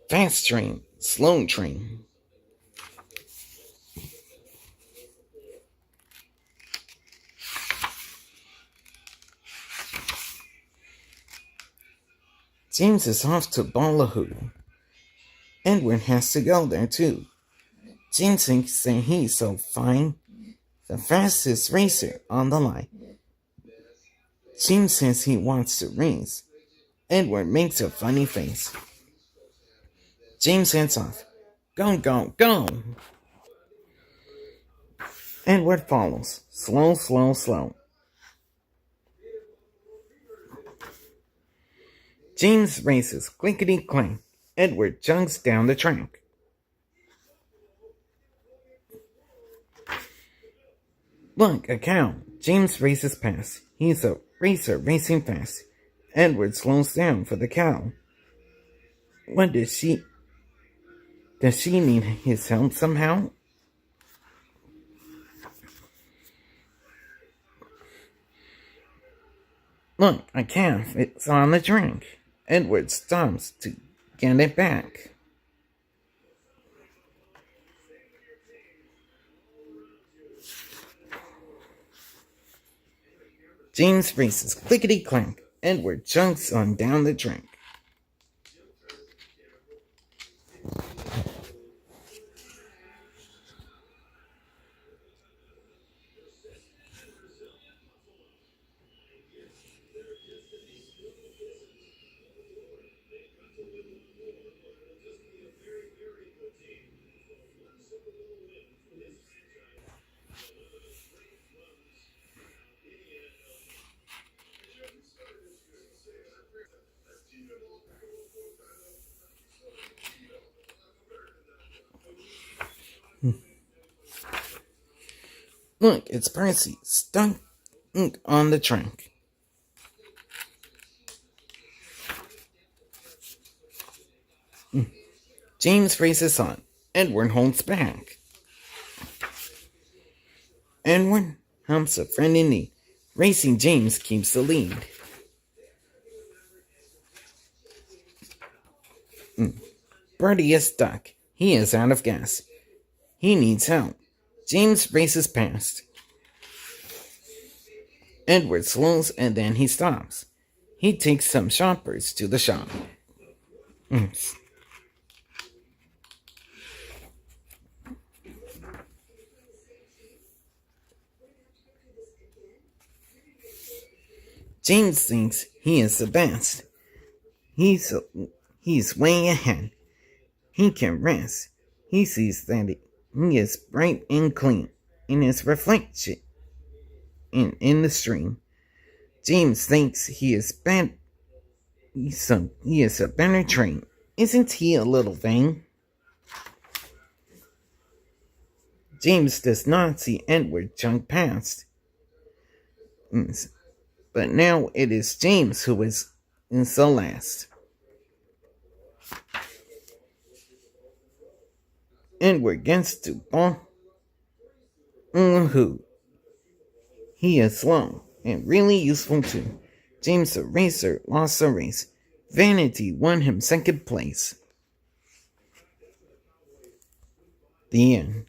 Fast train, slow train. James is off to Ballyhoo. Edward has to go there too. James thinks that he's so fine, the fastest racer on the line. James says he wants to race. Edward makes a funny face. James heads off. Go, go, go! Edward follows. Slow, slow, slow. James races. Clickety clank. Edward jogs down the track. Look, a cow. James races past. He's a racer racing fast. Edward slows down for the cow. What does she need his help somehow? Look, a calf. It's on the track. Edward stops to get it back. James races clickety clank. Edward jogs on down the track. Look, it's Percy, stuck on the track. James races on. Edward holds back. Edward helps a friend in need. Racing James keeps the lead. Bertie is stuck. He is out of gas. He needs help. James races past. Edward slows and then he stops. He takes some shoppers to the shop. James thinks he is the best. He's way ahead. He can rest. He sees that he is bright and clean in his reflection in the stream. James thinks he is he is a better train. Isn't he a little vain? James does not see Edward jump past. But now it is James who is the last. Edward gets to Ballyhoo. He is slow and really useful too. James the racer lost the race. Vanity won him second place. The end.